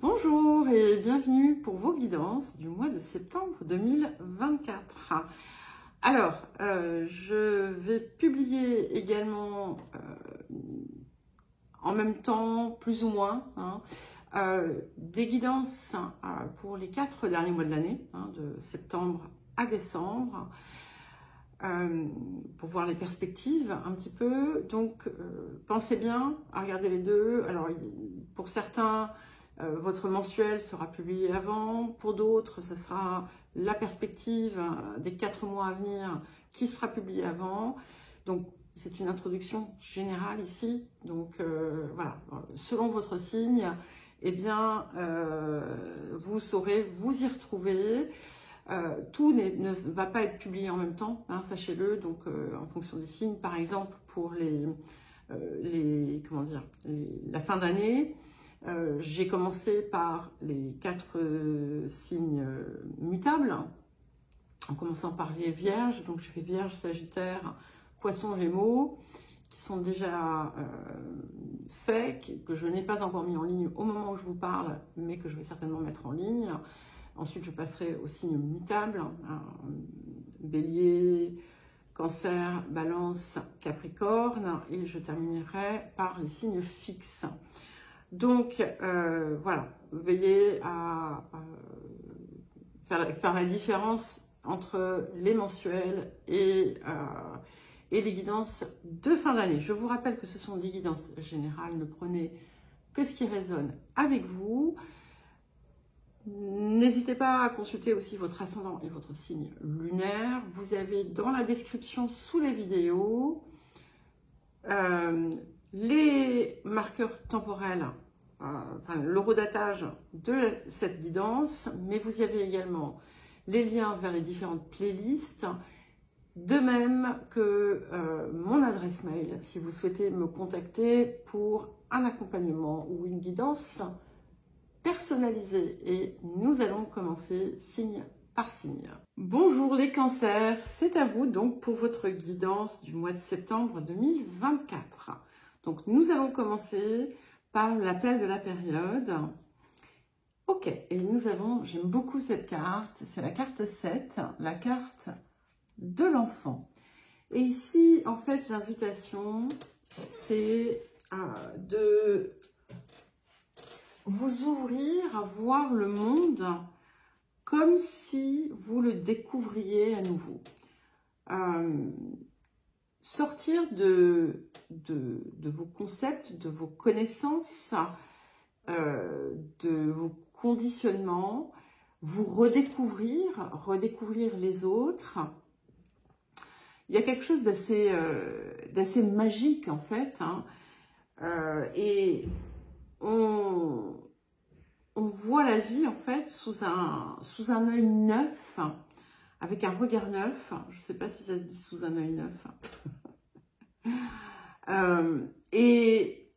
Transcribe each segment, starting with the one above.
Bonjour et bienvenue pour vos guidances du mois de septembre 2024. Alors, je vais publier également en même temps, plus ou moins, des guidances pour les 4 derniers mois de l'année, de septembre à décembre, pour voir les perspectives un petit peu. Donc, pensez bien à regarder les deux. Alors, pour certains, votre mensuel sera publié avant. Pour d'autres, ce sera la perspective des 4 mois à venir qui sera publiée avant. Donc, c'est une introduction générale ici. Donc, voilà, selon votre signe, eh bien, vous saurez vous y retrouver. Tout ne va pas être publié en même temps, sachez-le. Donc, en fonction des signes, par exemple, pour la fin d'année, j'ai commencé par les 4 signes mutables, en commençant par les Vierges. Donc, je fais Vierge, Sagittaire, Poissons, Gémeaux, qui sont déjà faits, que je n'ai pas encore mis en ligne au moment où je vous parle, mais que je vais certainement mettre en ligne. Ensuite, je passerai aux signes mutables, Bélier, Cancer, Balance, Capricorne, et je terminerai par les signes fixes. Donc, voilà, veillez à faire la différence entre les mensuels et les guidances de fin d'année. Je vous rappelle que ce sont des guidances générales, ne prenez que ce qui résonne avec vous. N'hésitez pas à consulter aussi votre ascendant et votre signe lunaire. Vous avez dans la description sous les vidéos les marqueurs temporels, l'horodatage de cette guidance, mais vous y avez également les liens vers les différentes playlists, de même que mon adresse mail si vous souhaitez me contacter pour un accompagnement ou une guidance personnalisée. Et nous allons commencer signe par signe. Bonjour les cancers, c'est à vous donc pour votre guidance du mois de septembre 2024. Donc nous allons commencer par l'appel de la période. Ok, et nous avons, j'aime beaucoup cette carte, c'est la carte 7, la carte de l'enfant. Et ici, en fait, l'invitation, c'est de vous ouvrir à voir le monde comme si vous le découvriez à nouveau. Sortir de vos concepts, de vos connaissances, de vos conditionnements, vous redécouvrir les autres. Il y a quelque chose d'assez magique en fait, et on voit la vie en fait sous un œil neuf, avec un regard neuf. Je ne sais pas si ça se dit sous un œil neuf. Et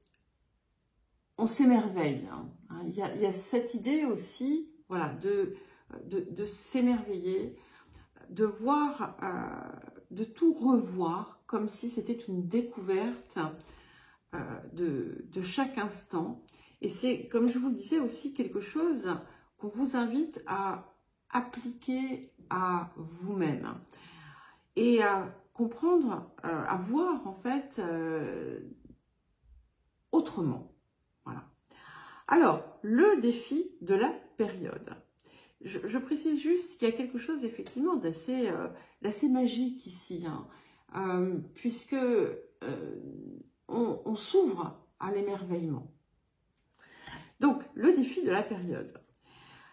on s'émerveille. Il y a cette idée aussi, voilà, de s'émerveiller, de voir, de tout revoir comme si c'était une découverte de chaque instant. Et c'est, comme je vous le disais, aussi quelque chose qu'on vous invite à appliquer à vous-même et à comprendre, à voir en fait autrement. Voilà. Alors, le défi de la période. Je précise juste qu'il y a quelque chose effectivement d'assez magique ici, puisque on s'ouvre à l'émerveillement. Donc, le défi de la période.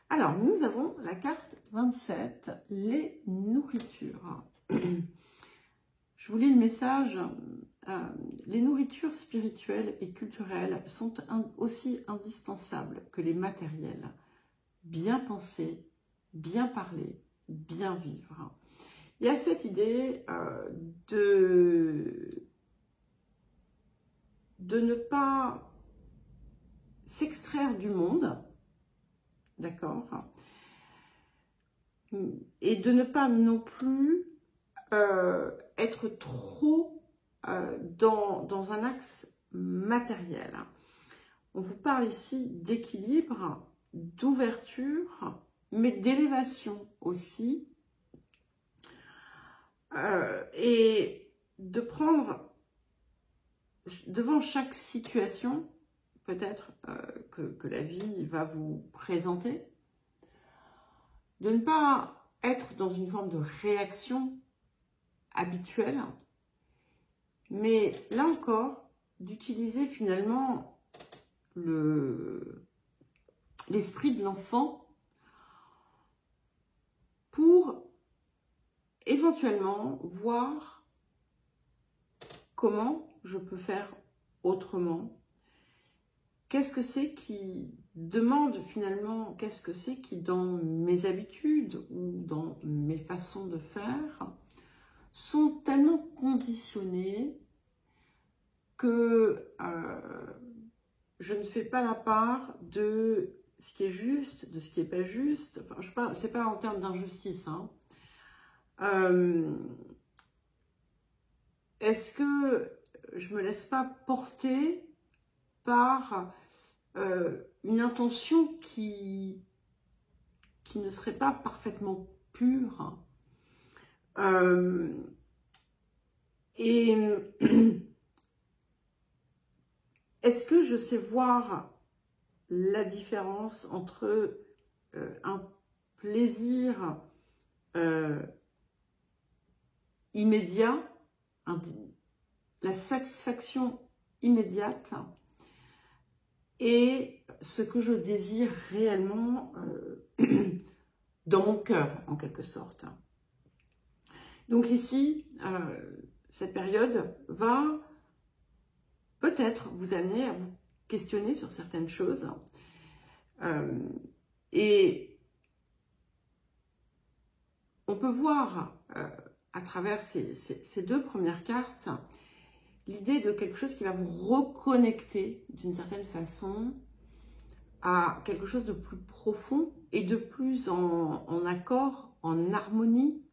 Alors, nous avons la carte 27, les nourritures. Je vous lis le message. Les nourritures spirituelles et culturelles sont aussi indispensables que les matériels. Bien penser, bien parler, bien vivre. Il y a cette idée de ne pas s'extraire du monde, d'accord, et de ne pas non plus être trop dans un axe matériel. On vous parle ici d'équilibre, d'ouverture, mais d'élévation aussi, et de prendre devant chaque situation, peut-être que la vie va vous présenter, de ne pas être dans une forme de réaction habituelle, mais là encore, d'utiliser finalement l'esprit de l'enfant pour éventuellement voir comment je peux faire autrement. Qu'est-ce que c'est qui demande finalement, qu'est-ce que c'est qui dans mes habitudes ou dans mes façons de faire sont tellement conditionnés que je ne fais pas la part de ce qui est juste, de ce qui n'est pas juste. Enfin, je parle, c'est pas en termes d'injustice, hein. Est-ce que je me laisse pas porter par une intention qui ne serait pas parfaitement pure, et est-ce que je sais voir la différence entre un plaisir immédiat, la satisfaction immédiate, et ce que je désire réellement dans mon cœur, en quelque sorte. Donc ici, cette période va peut-être vous amener à vous questionner sur certaines choses. Et on peut voir à travers ces deux premières cartes l'idée de quelque chose qui va vous reconnecter d'une certaine façon à quelque chose de plus profond et de plus en accord, en harmonie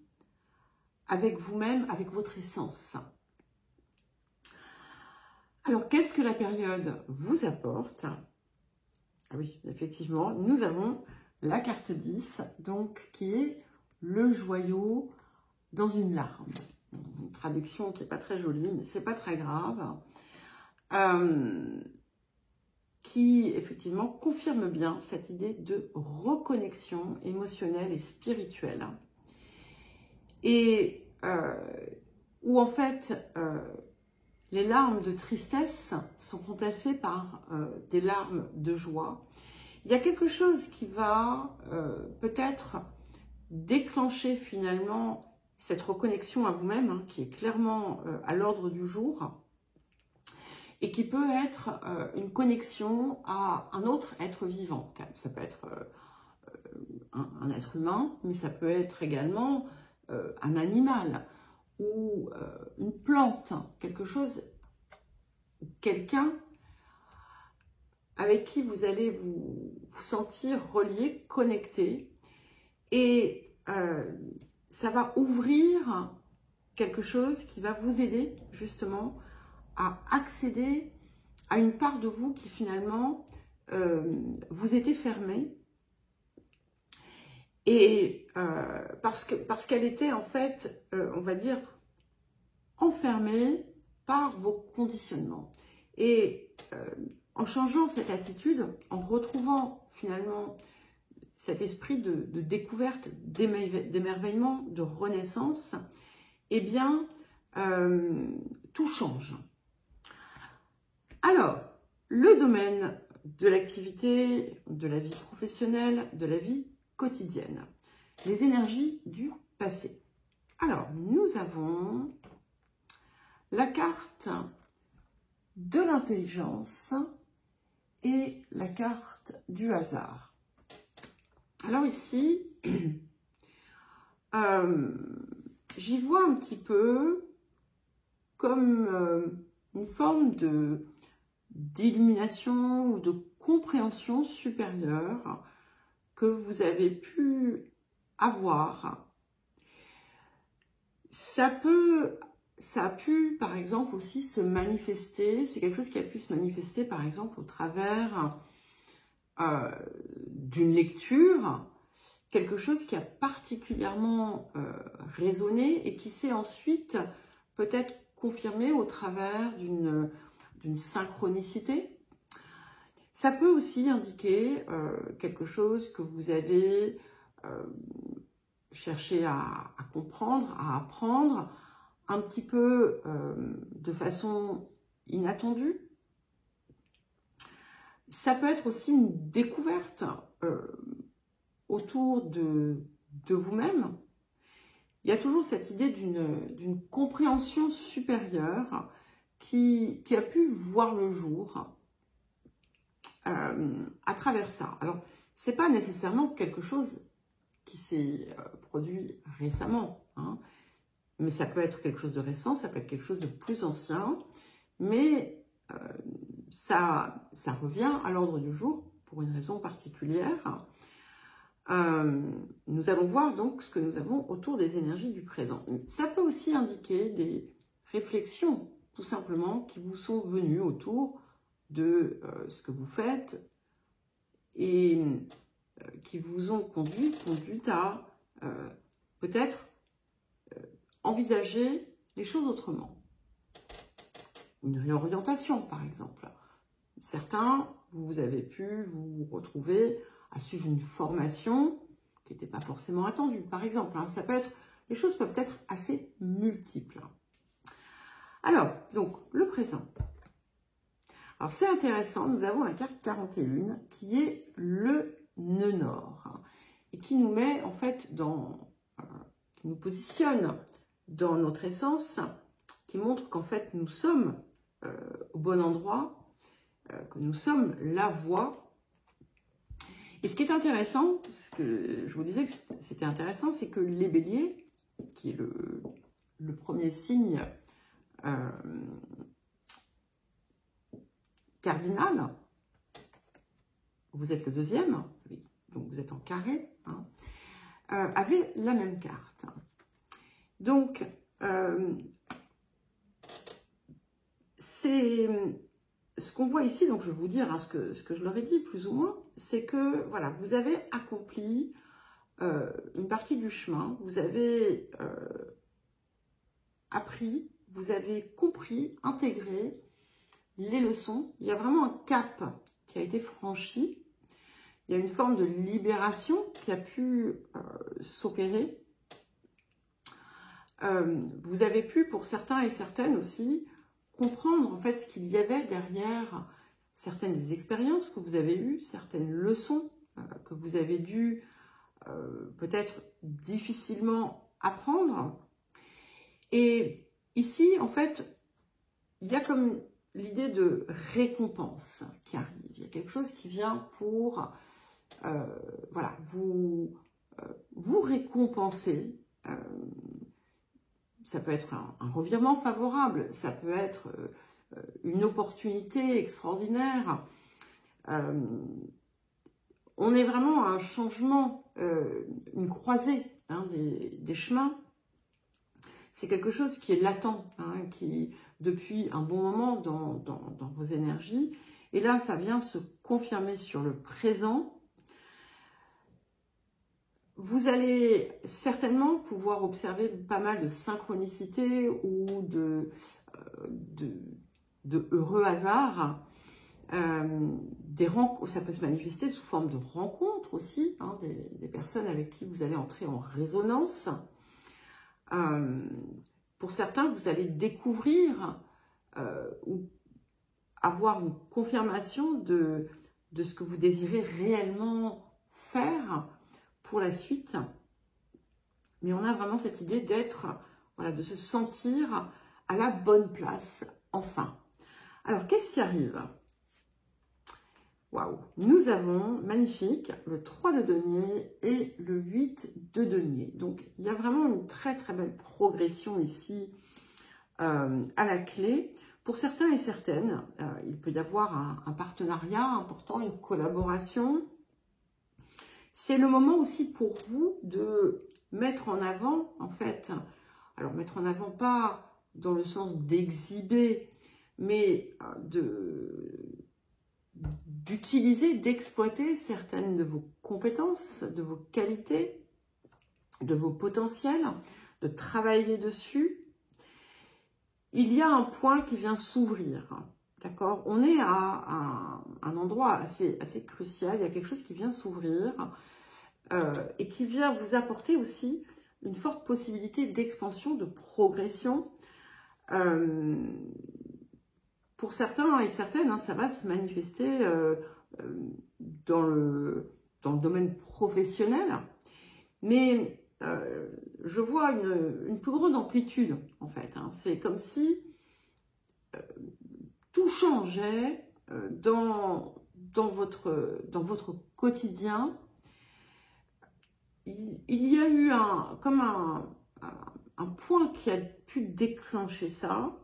avec vous-même, avec votre essence. Alors, qu'est-ce que la période vous apporte? Ah oui, effectivement, nous avons la carte 10, donc qui est le joyau dans une larme. Une traduction qui n'est pas très jolie, mais c'est pas très grave. Qui, effectivement, confirme bien cette idée de reconnexion émotionnelle et spirituelle. Et où, en fait, les larmes de tristesse sont remplacées par des larmes de joie. Il y a quelque chose qui va peut-être déclencher finalement cette reconnexion à vous-même, hein, qui est clairement à l'ordre du jour, et qui peut être une connexion à un autre être vivant. Ça peut être un être humain, mais ça peut être également un animal ou une plante, quelque chose, quelqu'un avec qui vous allez vous sentir relié, connecté, et ça va ouvrir quelque chose qui va vous aider justement à accéder à une part de vous qui finalement vous était fermée, et parce qu'elle était en fait, on va dire, enfermée par vos conditionnements. Et en changeant cette attitude, en retrouvant finalement cet esprit de découverte, d'émerveillement, de renaissance, eh bien, tout change. Alors, le domaine de l'activité, de la vie professionnelle, de la vie quotidienne, les énergies du passé. Alors, nous avons la carte de l'intelligence et la carte du hasard. Alors ici, j'y vois un petit peu comme une forme d'illumination ou de compréhension supérieure que vous avez pu avoir. Ça a pu, par exemple, aussi se manifester, c'est quelque chose qui a pu se manifester, par exemple, au travers d'une lecture, quelque chose qui a particulièrement résonné et qui s'est ensuite peut-être confirmé au travers d'une synchronicité. Ça peut aussi indiquer quelque chose que vous avez cherché à comprendre, à apprendre, un petit peu de façon inattendue. Ça peut être aussi une découverte autour de vous-même. Il y a toujours cette idée d'une compréhension supérieure qui a pu voir le jour à travers ça. Alors, c'est pas nécessairement quelque chose qui s'est produit récemment, hein, mais ça peut être quelque chose de récent, ça peut être quelque chose de plus ancien, mais ça revient à l'ordre du jour pour une raison particulière. Nous allons voir donc ce que nous avons autour des énergies du présent. Ça peut aussi indiquer des réflexions, tout simplement, qui vous sont venues autour de ce que vous faites et qui vous ont conduite à peut-être envisager les choses autrement. Une réorientation, par exemple. Certains, vous avez pu vous retrouver à suivre une formation qui n'était pas forcément attendue, par exemple. Ça peut être, les choses peuvent être assez multiples. Alors, donc, le présent. Alors, c'est intéressant, nous avons la carte 41 qui est le nœud nord et qui nous met, en fait, qui nous positionne dans notre essence, qui montre qu'en fait, nous sommes au bon endroit, que nous sommes la voie. Et ce qui est intéressant, ce que je vous disais que c'était intéressant, c'est que les béliers, qui est le premier signe cardinal, vous êtes le deuxième, oui, donc vous êtes en carré, hein, avez la même carte. Donc, c'est ce qu'on voit ici, donc je vais vous dire hein, ce que je leur ai dit plus ou moins, c'est que voilà, vous avez accompli une partie du chemin, vous avez appris, vous avez compris, intégré les leçons. Il y a vraiment un cap qui a été franchi, il y a une forme de libération qui a pu s'opérer. Vous avez pu, pour certains et certaines aussi, comprendre en fait ce qu'il y avait derrière certaines des expériences que vous avez eues, certaines leçons que vous avez dû peut-être difficilement apprendre. Et ici, en fait, il y a comme l'idée de récompense qui arrive. Il y a quelque chose qui vient pour voilà, vous récompenser. Ça peut être un revirement favorable, ça peut être une opportunité extraordinaire. On est vraiment à un changement, une croisée hein, des chemins. C'est quelque chose qui est latent, hein, qui depuis un bon moment dans vos énergies. Et là, ça vient se confirmer sur le présent. Vous allez certainement pouvoir observer pas mal de synchronicité ou de heureux hasards. Ça peut se manifester sous forme de rencontres aussi, hein, des personnes avec qui vous allez entrer en résonance. Pour certains, vous allez découvrir ou avoir une confirmation de ce que vous désirez réellement faire pour la suite. Mais on a vraiment cette idée d'être, voilà, de se sentir à la bonne place, enfin. Alors, qu'est-ce qui arrive? Waouh! Nous avons, magnifique, le 3 de denier et le 8 de denier. Donc, il y a vraiment une très très belle progression ici à la clé. Pour certains et certaines, il peut y avoir un partenariat important, une collaboration. C'est le moment aussi pour vous de mettre en avant, en fait, alors mettre en avant pas dans le sens d'exhiber, mais d'utiliser, d'exploiter certaines de vos compétences, de vos qualités, de vos potentiels, de travailler dessus. Il y a un point qui vient s'ouvrir, d'accord? On est à un endroit assez crucial, il y a quelque chose qui vient s'ouvrir et qui vient vous apporter aussi une forte possibilité d'expansion, de progression. Pour certains et certaines, hein, ça va se manifester dans le domaine professionnel, mais je vois une plus grande amplitude en fait. Hein. C'est comme si tout changeait dans votre quotidien. Il y a eu comme un point qui a pu déclencher ça.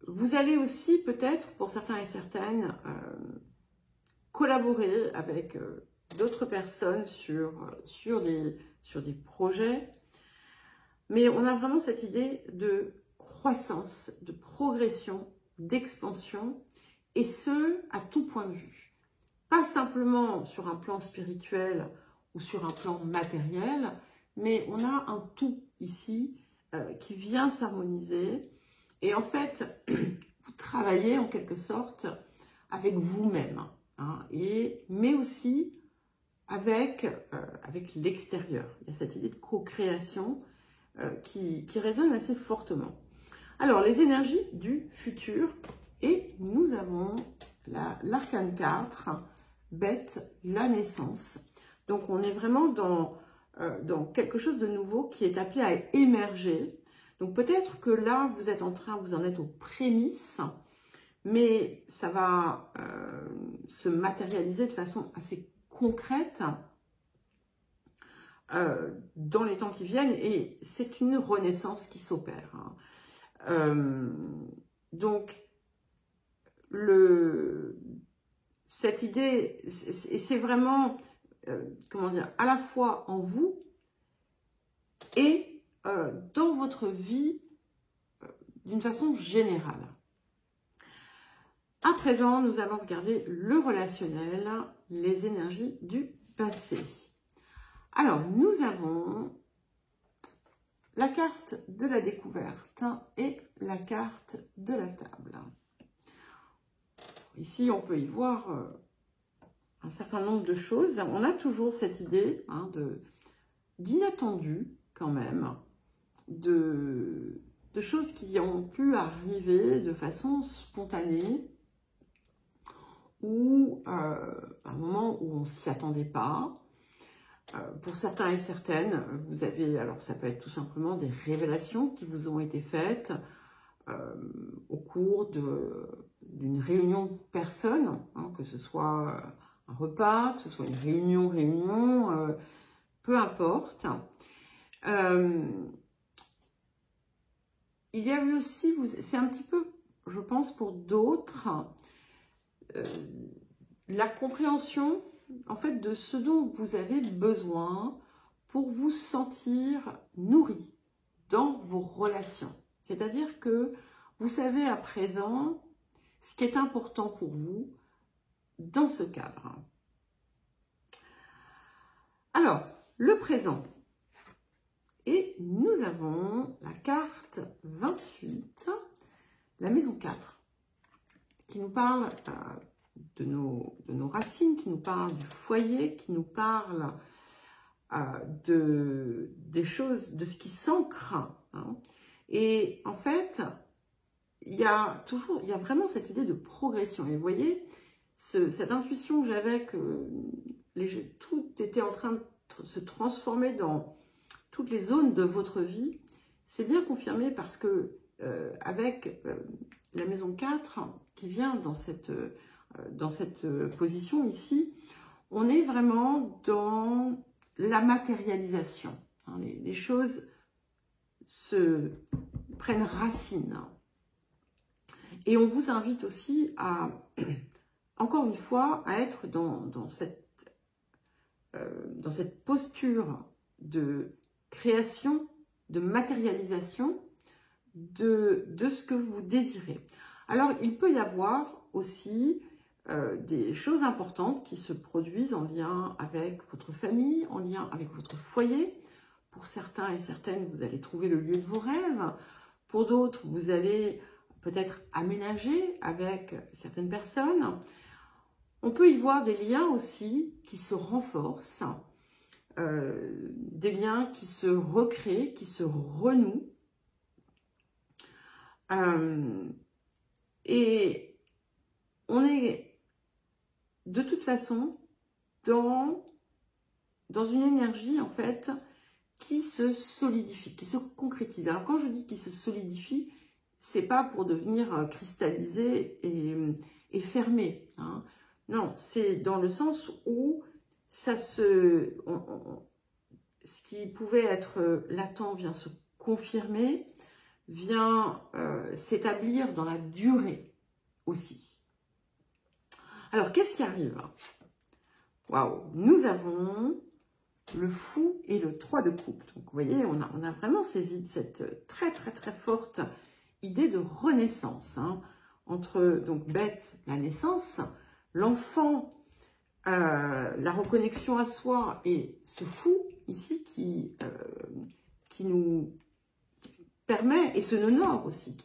Vous allez aussi peut-être, pour certains et certaines, collaborer avec d'autres personnes sur des projets. Mais on a vraiment cette idée de croissance, de progression, d'expansion, et ce, à tout point de vue. Pas simplement sur un plan spirituel ou sur un plan matériel, mais on a un tout ici qui vient s'harmoniser. Et en fait, vous travaillez en quelque sorte avec vous-même, hein, mais aussi avec l'extérieur. Il y a cette idée de co-création qui résonne assez fortement. Alors, les énergies du futur, et nous avons l'arcane 4, Bête, la naissance. Donc, on est vraiment dans quelque chose de nouveau qui est appelé à émerger. Donc, peut-être que là, vous en êtes aux prémices, mais ça va se matérialiser de façon assez concrète dans les temps qui viennent, et c'est une renaissance qui s'opère. Hein. Donc, cette idée, c'est vraiment, comment dire, à la fois en vous et dans votre vie d'une façon générale. À présent, nous allons regarder le relationnel, les énergies du passé. Alors, nous avons la carte de la découverte et la carte de la table. Ici, on peut y voir un certain nombre de choses. On a toujours cette idée hein, d'inattendu quand même, de choses qui ont pu arriver de façon spontanée ou à un moment où on ne s'y attendait pas. Pour certains et certaines, vous avez, alors ça peut être tout simplement des révélations qui vous ont été faites au cours d'une réunion de personnes, hein, que ce soit un repas, que ce soit une réunion, peu importe. Il y a eu aussi, c'est un petit peu, je pense pour d'autres, la compréhension en fait de ce dont vous avez besoin pour vous sentir nourri dans vos relations. C'est-à-dire que vous savez à présent ce qui est important pour vous dans ce cadre. Alors, le présent. Et nous avons la carte 28, la maison 4, qui nous parle de nos racines, qui nous parle du foyer, qui nous parle des choses, de ce qui s'ancre. Hein. Et en fait, il y a vraiment cette idée de progression. Et vous voyez, cette intuition que j'avais que tout était en train de se transformer dans toutes les zones de votre vie, c'est bien confirmé parce que avec la maison 4 qui vient dans cette position ici, on est vraiment dans la matérialisation. Hein, les choses se prennent racine. Et on vous invite aussi à, encore une fois, à être dans cette posture de création, de matérialisation de ce que vous désirez. Alors, il peut y avoir aussi des choses importantes qui se produisent en lien avec votre famille, en lien avec votre foyer. Pour certains et certaines, vous allez trouver le lieu de vos rêves. Pour d'autres, vous allez peut-être aménager avec certaines personnes. On peut y voir des liens aussi qui se renforcent, des liens qui se recréent, qui se renouent. Et on est de toute façon dans une énergie en fait qui se solidifie, qui se concrétise. Alors quand je dis qui se solidifie, c'est pas pour devenir cristallisé et fermé, hein. Non, c'est dans le sens où ça ce qui pouvait être latent vient se confirmer, vient s'établir dans la durée aussi. Alors, qu'est-ce qui arrive? Waouh, nous avons le fou et le 3 de coupe. Donc, vous voyez, on a vraiment saisi cette très, très, très forte idée de renaissance, hein, entre donc Bête, la naissance, l'enfant, la reconnexion à soi, et ce fou ici qui nous permet, et ce nord aussi,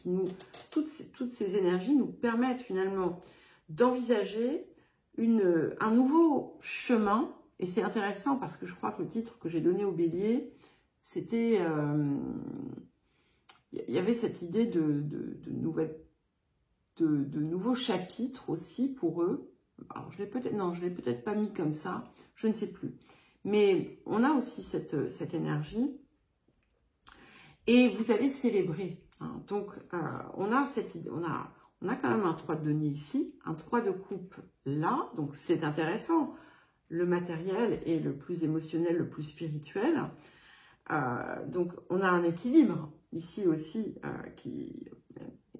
toutes ces énergies nous permettent finalement d'envisager un nouveau chemin. Et c'est intéressant parce que je crois que le titre que j'ai donné au Bélier, c'était, il y avait cette idée de nouveaux chapitres aussi pour eux. Alors je l'ai peut-être pas mis comme ça, je ne sais plus. Mais on a aussi cette énergie. Et vous allez célébrer, hein. Donc, on a cette idée, on a quand même un 3 de denier ici, un 3 de coupe là, donc c'est intéressant. Le matériel est le plus émotionnel, le plus spirituel. Donc, on a un équilibre ici aussi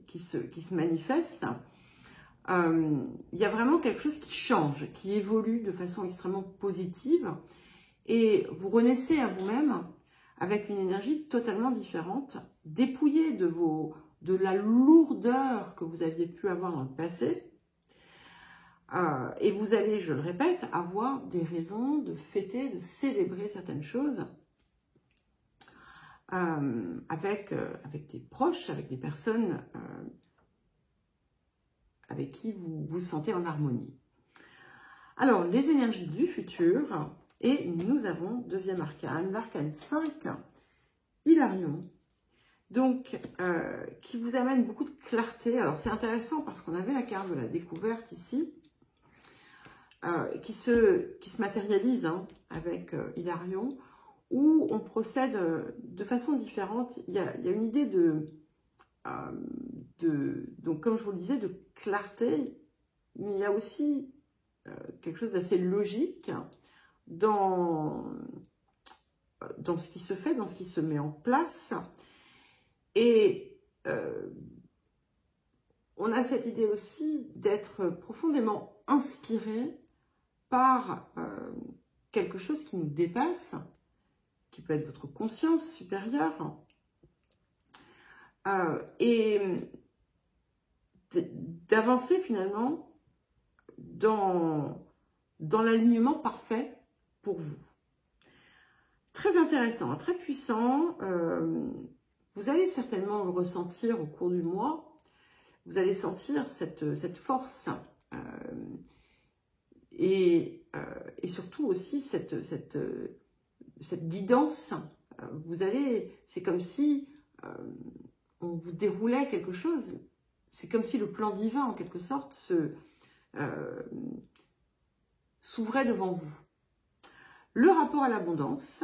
qui se manifeste. Il y a vraiment quelque chose qui change, qui évolue de façon extrêmement positive. Et vous renaissez à vous-même avec une énergie totalement différente, dépouillée de la lourdeur que vous aviez pu avoir dans le passé. Et vous allez, je le répète, avoir des raisons de fêter, de célébrer certaines choses avec des proches, avec des personnes avec qui vous vous sentez en harmonie. Alors, les énergies du futur, et nous avons deuxième arcane, l'arcane 5, Hilarion, donc qui vous amène beaucoup de clarté. Alors, c'est intéressant parce qu'on avait la carte de la découverte ici, qui se matérialise, hein, avec Hilarion, où on procède de façon différente. Il y a une idée donc comme je vous le disais, de clarté, mais il y a aussi quelque chose d'assez logique dans ce qui se fait, dans ce qui se met en place. Et on a cette idée aussi d'être profondément inspiré par quelque chose qui nous dépasse, qui peut être votre conscience supérieure, et d'avancer finalement dans l'alignement parfait pour vous. Très intéressant, très puissant. Vous allez certainement le ressentir au cours du mois. Vous allez sentir cette force et surtout aussi cette guidance. C'est comme si on vous déroulait quelque chose. C'est comme si le plan divin, en quelque sorte, s'ouvrait devant vous. Le rapport à l'abondance,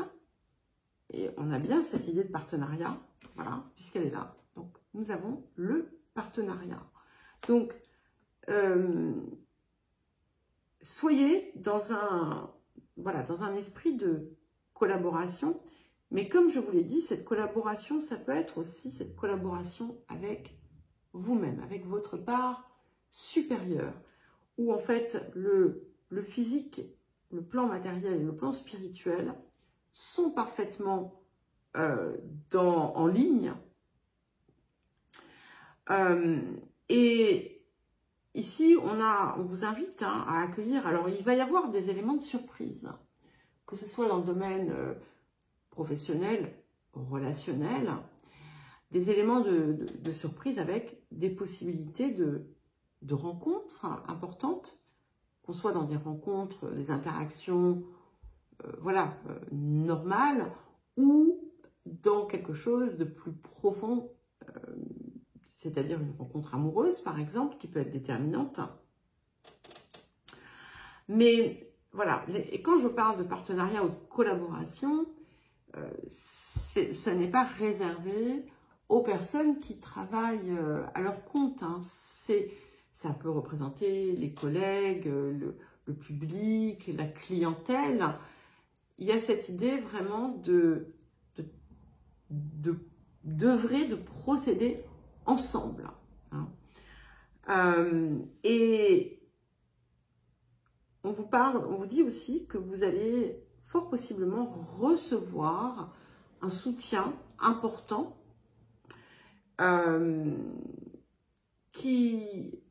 et on a bien cette idée de partenariat, voilà, puisqu'elle est là. Donc, nous avons le partenariat. Donc, soyez dans un esprit de collaboration, mais comme je vous l'ai dit, cette collaboration, ça peut être aussi cette collaboration avec vous-même, avec votre part supérieure, où en fait le physique, le plan matériel et le plan spirituel sont parfaitement en ligne, Et ici, on vous invite à accueillir. Alors, il va y avoir des éléments de surprise, que ce soit dans le domaine professionnel, relationnel, des éléments de surprise avec des possibilités de rencontres importantes, qu'on soit dans des rencontres, des interactions, voilà, normales, ou dans quelque chose de plus profond, c'est-à-dire une rencontre amoureuse, par exemple, qui peut être déterminante. Mais voilà, et quand je parle de partenariat ou de collaboration, ce n'est pas réservé aux personnes qui travaillent à leur compte. Ça peut représenter les collègues, le public, la clientèle. Il y a cette idée vraiment d'œuvrer, de procéder ensemble. Et on vous dit aussi que vous allez fort possiblement recevoir un soutien important qui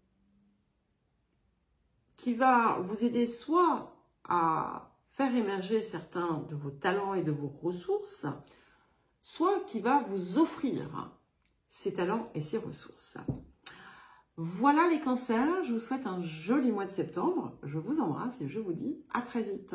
va vous aider soit à faire émerger certains de vos talents et de vos ressources, soit qui va vous offrir ces talents et ces ressources. Voilà les cancers, je vous souhaite un joli mois de septembre, je vous embrasse et je vous dis à très vite.